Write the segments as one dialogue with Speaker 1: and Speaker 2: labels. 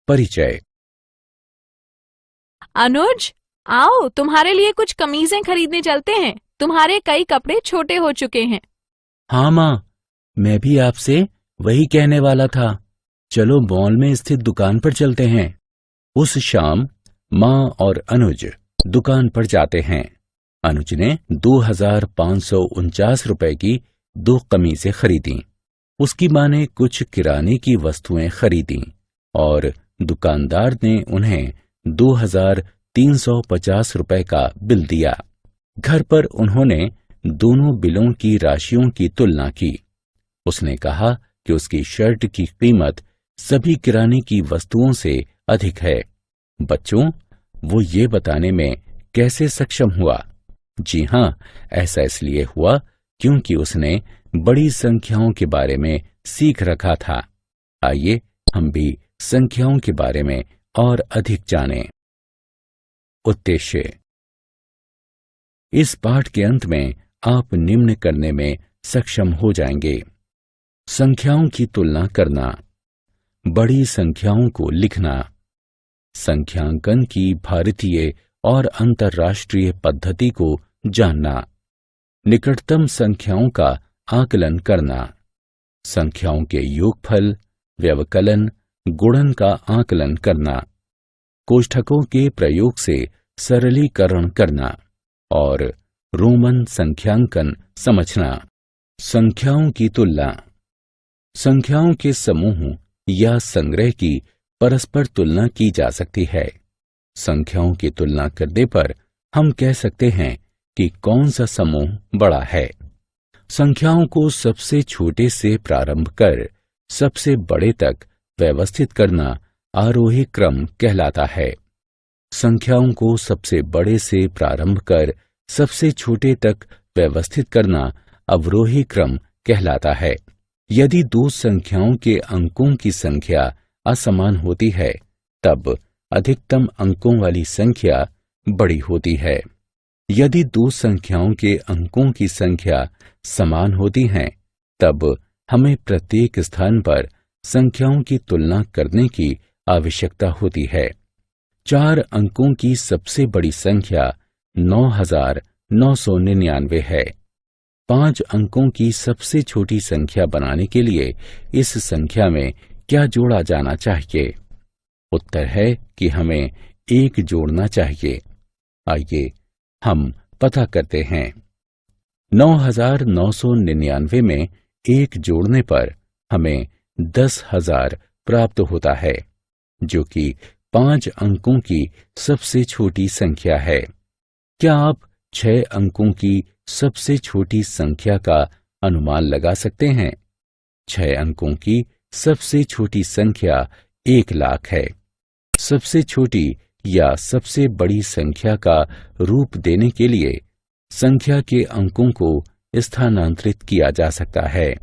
Speaker 1: परिचय।
Speaker 2: अनुज, आओ, तुम्हारे लिए कुछ कमीजें खरीदने चलते हैं। तुम्हारे कई कपड़े छोटे हो चुके हैं।
Speaker 1: हाँ माँ, मैं भी आपसे वही कहने वाला था। चलो मॉल में स्थित दुकान पर चलते हैं। उस शाम माँ और अनुज दुकान पर जाते हैं। अनुज ने 2549 रुपए की 2 कमीजें खरीदी। उसकी माँ ने कुछ किराने की वस्तुएं खरीदी और दुकानदार ने उन्हें 2350 रुपए का बिल दिया। घर पर उन्होंने दोनों बिलों की राशियों की तुलना की। उसने कहा कि उसकी शर्ट की कीमत सभी किराने की वस्तुओं से अधिक है। बच्चों, वो ये बताने में कैसे सक्षम हुआ? जी हाँ, ऐसा इसलिए हुआ क्योंकि उसने बड़ी संख्याओं के बारे में सीख रखा था। आइए हम भी संख्याओं के बारे में और अधिक जानें। उद्देश्य। इस पाठ के अंत में आप निम्न करने में सक्षम हो जाएंगे। संख्याओं की तुलना करना, बड़ी संख्याओं को लिखना, संख्यांकन की भारतीय और अंतर्राष्ट्रीय पद्धति को जानना, निकटतम संख्याओं का आकलन करना, संख्याओं के योगफल, व्यवकलन, गुणन का आकलन करना, कोष्ठकों के प्रयोग से सरलीकरण करना और रोमन संख्यांकन समझना। संख्याओं की तुलना। संख्याओं के समूह या संग्रह की परस्पर तुलना की जा सकती है। संख्याओं की तुलना करने पर हम कह सकते हैं कि कौन सा समूह बड़ा है। संख्याओं को सबसे छोटे से प्रारंभ कर सबसे बड़े तक व्यवस्थित करना आरोही क्रम कहलाता है। संख्याओं को सबसे बड़े से प्रारंभ कर सबसे छोटे तक व्यवस्थित करना अवरोही क्रम कहलाता है। यदि दो संख्याओं के अंकों की संख्या असमान होती है, तब अधिकतम अंकों वाली संख्या बड़ी होती है। यदि दो संख्याओं के अंकों की संख्या समान होती है, तब हमें प्रत्येक स्थान पर संख्याओं की तुलना करने की आवश्यकता होती है। 4 अंकों की सबसे बड़ी संख्या 9999 है। 5 अंकों की सबसे छोटी संख्या बनाने के लिए इस संख्या में क्या जोड़ा जाना चाहिए? उत्तर है कि हमें 1 जोड़ना चाहिए। आइए हम पता करते हैं। 9999 में 1 जोड़ने पर हमें 10,000 प्राप्त होता है, जो कि 5 अंकों की सबसे छोटी संख्या है। क्या आप 6 अंकों की सबसे छोटी संख्या का अनुमान लगा सकते हैं? 6 अंकों की सबसे छोटी संख्या 1 लाख है। सबसे छोटी या सबसे बड़ी संख्या का रूप देने के लिए संख्या के अंकों को स्थानांतरित किया जा सकता है।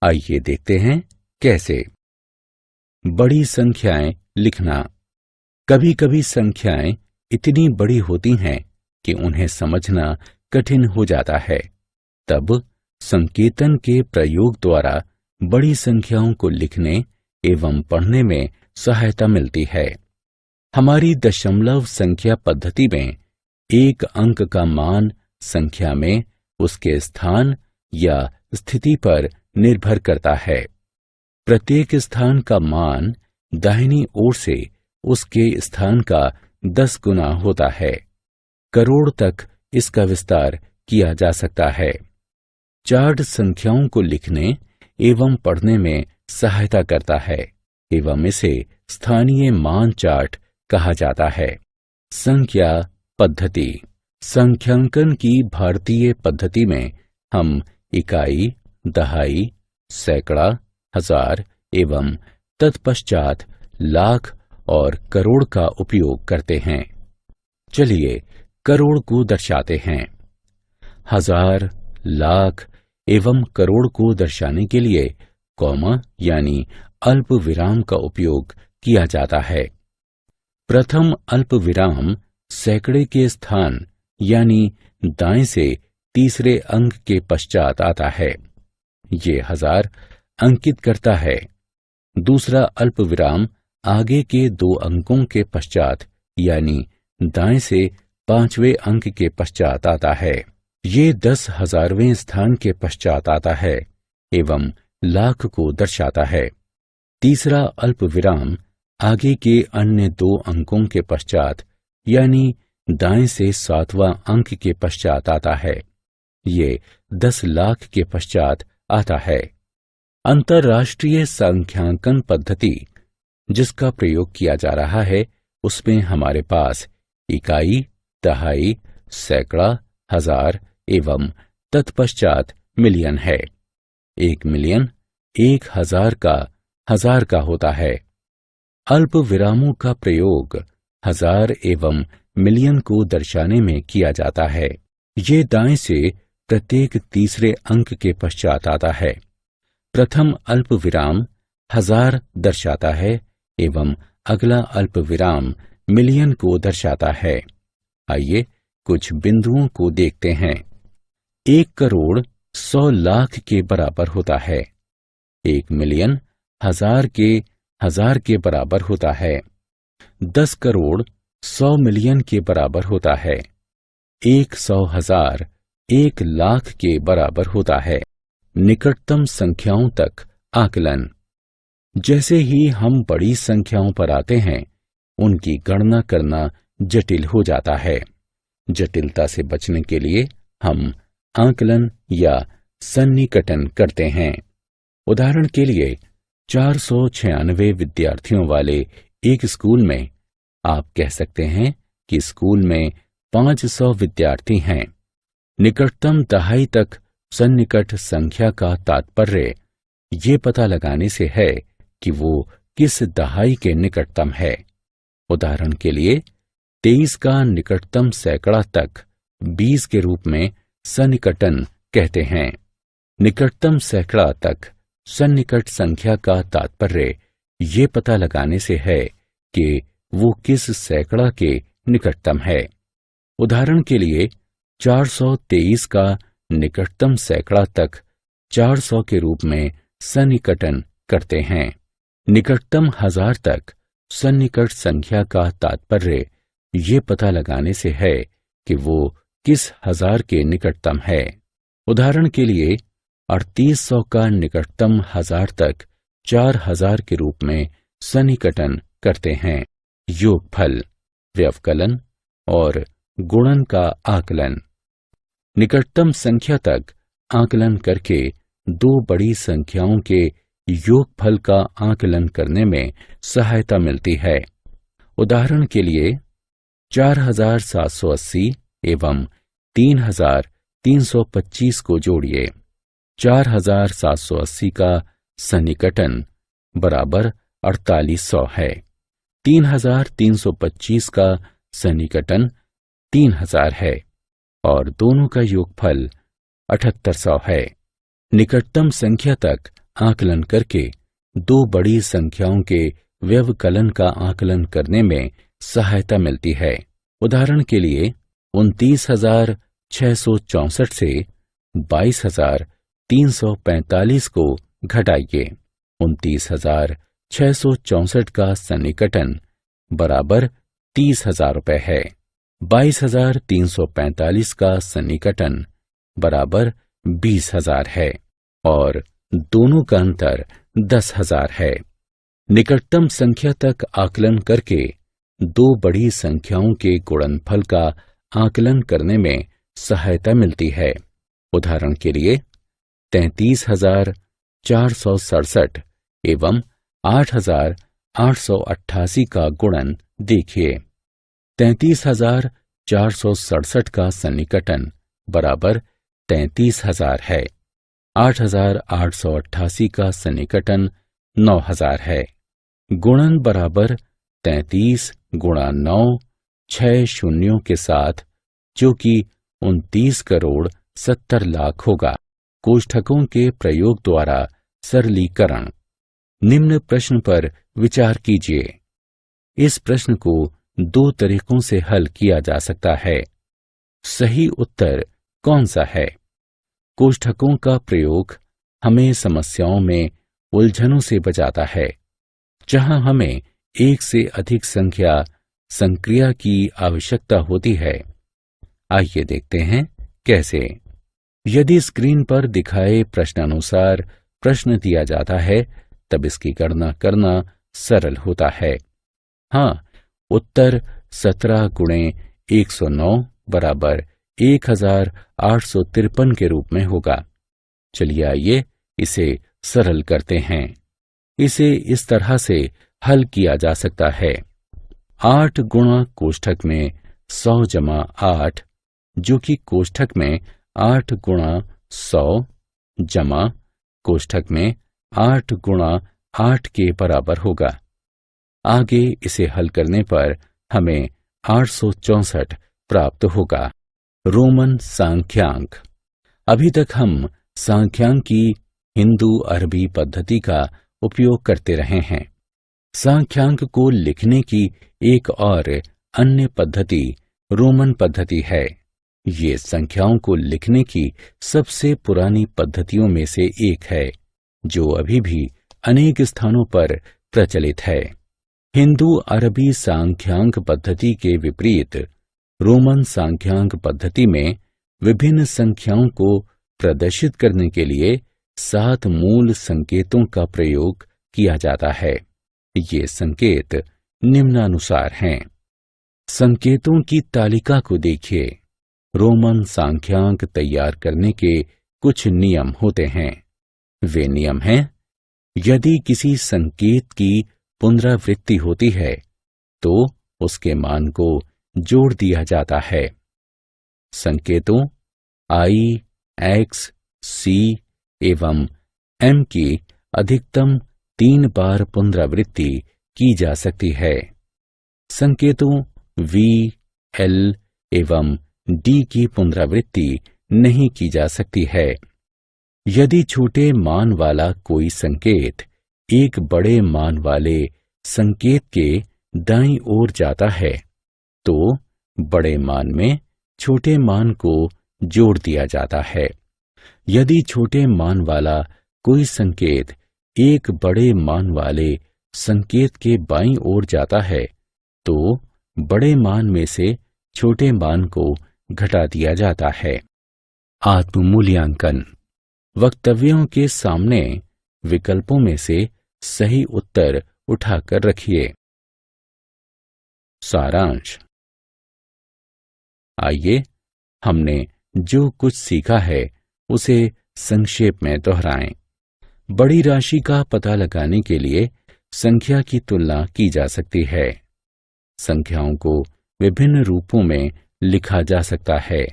Speaker 1: आइए देखते हैं कैसे। बड़ी संख्याएं लिखना। कभी कभी संख्याएं इतनी बड़ी होती हैं कि उन्हें समझना कठिन हो जाता है। तब संकेतन के प्रयोग द्वारा बड़ी संख्याओं को लिखने एवं पढ़ने में सहायता मिलती है। हमारी दशमलव संख्या पद्धति में 1 अंक का मान संख्या में उसके स्थान या स्थिति पर निर्भर करता है। प्रत्येक स्थान का मान दाहिनी ओर से उसके स्थान का 10 गुना होता है। करोड़ तक इसका विस्तार किया जा सकता है। चार्ट संख्याओं को लिखने एवं पढ़ने में सहायता करता है एवं इसे स्थानीय मान चार्ट कहा जाता है। संख्या पद्धति। संख्यांकन की भारतीय पद्धति में हम इकाई, दहाई, सैकड़ा, हजार एवं तत्पश्चात लाख और करोड़ का उपयोग करते हैं। चलिए करोड़ को दर्शाते हैं। हजार, लाख एवं करोड़ को दर्शाने के लिए कॉमा यानी अल्प विराम का उपयोग किया जाता है। प्रथम अल्प विराम सैकड़े के स्थान यानी दाएं से तीसरे अंक के पश्चात आता है। ये हजार अंकित करता है। दूसरा अल्प विराम आगे के 2 अंकों के पश्चात यानी दाएं से 5वें अंक के पश्चात आता है। ये 10,000वें स्थान के पश्चात आता है एवं लाख को दर्शाता है। तीसरा अल्प विराम आगे के अन्य 2 अंकों के पश्चात यानी दाएं से 7वां अंक के पश्चात आता है। ये 10 लाख के पश्चात आता है। अंतर्राष्ट्रीय संख्यांकन पद्धति जिसका प्रयोग किया जा रहा है, उसमें हमारे पास इकाई, दहाई, सैकड़ा, हजार एवं तत्पश्चात मिलियन है। 1 मिलियन 1,000 का होता है। अल्प विरामों का प्रयोग हजार एवं मिलियन को दर्शाने में किया जाता है। ये दाएं से प्रत्येक तीसरे अंक के पश्चात आता है। प्रथम अल्प विराम 1000 दर्शाता है एवं अगला अल्प विराम मिलियन को दर्शाता है। आइए कुछ बिंदुओं को देखते हैं। 1 करोड़ 100 लाख के बराबर होता है। 1 मिलियन 1000 के बराबर होता है। 10 करोड़ 100 मिलियन के बराबर होता है। 100,000 1 लाख के बराबर होता है। निकटतम संख्याओं तक आकलन। जैसे ही हम बड़ी संख्याओं पर आते हैं, उनकी गणना करना जटिल हो जाता है। जटिलता से बचने के लिए हम आकलन या सन्निकटन करते हैं। उदाहरण के लिए 496 विद्यार्थियों वाले एक स्कूल में आप कह सकते हैं कि स्कूल में 500 विद्यार्थी हैं। निकटतम दहाई तक सन्निकट संख्या का तात्पर्य ये पता लगाने से है कि वो किस दहाई के निकटतम है। उदाहरण के लिए 23 का निकटतम सैकड़ा तक 20 के रूप में सन्निकटन कहते हैं। निकटतम सैकड़ा तक सन्निकट संख्या का तात्पर्य ये पता लगाने से है कि वो किस सैकड़ा के निकटतम है। उदाहरण के लिए 423 का निकटतम सैकड़ा तक 400 के रूप में सन्निकटन करते हैं। निकटतम 1000 तक सन्निकट संख्या का तात्पर्य ये पता लगाने से है कि वो किस 1000 के निकटतम है। उदाहरण के लिए 3800 का निकटतम 1000 तक 4000 के रूप में सन्निकटन करते हैं। योगफल, व्यवकलन और गुणन का आकलन। निकटतम संख्या तक आकलन करके 2 बड़ी संख्याओं के योगफल का आकलन करने में सहायता मिलती है। उदाहरण के लिए 4780 एवं 3325 को जोड़िए। 4780 का सन्निकटन बराबर 4800 है। 3325 का सन्निकटन 3000 है और दोनों का योगफल 7800 है। निकटतम संख्या तक आकलन करके 2 बड़ी संख्याओं के व्यवकलन का आकलन करने में सहायता मिलती है। उदाहरण के लिए 29,664 से 22,345 को घटाइए। 29,664 का सन्निकटन बराबर 30,000 रुपये है। 22,345 का सन्निकटन बराबर 20,000 है और दोनों का अंतर 10,000 है। निकटतम संख्या तक आकलन करके 2 बड़ी संख्याओं के गुणनफल का आकलन करने में सहायता मिलती है। उदाहरण के लिए 33,467 एवं 8,888 का गुणन देखिए। 33,467 का सन्निकटन बराबर 33,000 है। 8,888 का सन्निकटन 9,000 है। गुणन बराबर 33 गुणा 9 6 शून्यों के साथ, जो कि 29 करोड़ 70 लाख होगा। कोष्ठकों के प्रयोग द्वारा सरलीकरण। निम्न प्रश्न पर विचार कीजिए। इस प्रश्न को 2 तरीकों से हल किया जा सकता है। सही उत्तर कौन सा है? कोष्ठकों का प्रयोग हमें समस्याओं में उलझनों से बचाता है। जहां हमें एक से अधिक संख्या संक्रिया की आवश्यकता होती है। आइए देखते हैं कैसे। यदि स्क्रीन पर दिखाए प्रश्नानुसार प्रश्न दिया जाता है तब इसकी गणना करना सरल होता है। हाँ, उत्तर 17 गुणे 109 बराबर 1853 के रूप में होगा। चलिए आइए इसे सरल करते हैं। इसे इस तरह से हल किया जा सकता है। 8 गुणा कोष्ठक में 100 जमा 8, जो कि कोष्ठक में 8 गुणा 100 जमा कोष्ठक में 8 गुणा 8 के बराबर होगा। आगे इसे हल करने पर हमें 864 प्राप्त होगा। रोमन सांख्यांक। अभी तक हम सांख्यांक की हिंदू अरबी पद्धति का उपयोग करते रहे हैं। सांख्यांक को लिखने की एक और अन्य पद्धति रोमन पद्धति है। ये संख्याओं को लिखने की सबसे पुरानी पद्धतियों में से एक है, जो अभी भी अनेक स्थानों पर प्रचलित है। हिंदू अरबी सांख्यांक पद्धति के विपरीत रोमन सांख्यांक पद्धति में विभिन्न संख्याओं को प्रदर्शित करने के लिए 7 मूल संकेतों का प्रयोग किया जाता है। ये संकेत निम्नानुसार हैं। संकेतों की तालिका को देखिए। रोमन सांख्यांक तैयार करने के कुछ नियम होते हैं। वे नियम हैं: यदि किसी संकेत की पुनरावृत्ति होती है तो उसके मान को जोड़ दिया जाता है। संकेतों I, X, C एवं M की अधिकतम 3 बार पुनरावृत्ति की जा सकती है। संकेतों V, L एवं D की पुनरावृत्ति नहीं की जा सकती है। यदि छोटे मान वाला कोई संकेत एक बड़े मान वाले संकेत के दाईं ओर जाता है तो बड़े मान में छोटे मान को जोड़ दिया जाता है। यदि छोटे मान वाला कोई संकेत एक बड़े मान वाले संकेत के बाईं ओर जाता है तो बड़े मान में से छोटे मान को घटा दिया जाता है। आत्ममूल्यांकन। वक्तव्यों के सामने विकल्पों में से सही उत्तर उठाकर रखिए। सारांश। आइए हमने जो कुछ सीखा है उसे संक्षेप में दोहराएं। बड़ी राशि का पता लगाने के लिए संख्या की तुलना की जा सकती है। संख्याओं को विभिन्न रूपों में लिखा जा सकता है।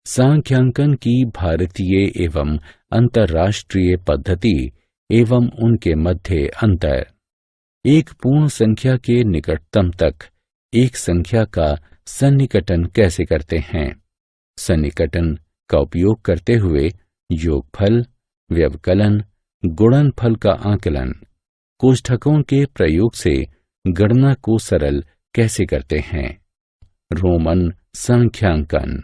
Speaker 1: सांख्यांकन की भारतीय एवं अंतर्राष्ट्रीय पद्धति एवं उनके मध्य अंतर। एक पूर्ण संख्या के निकटतम तक एक संख्या का सन्निकटन कैसे करते हैं। सन्निकटन का उपयोग करते हुए योगफल, व्यवकलन, गुणनफल का आकलन, कोष्ठकों के प्रयोग से गणना को सरल कैसे करते हैं। रोमन सांख्यांकन।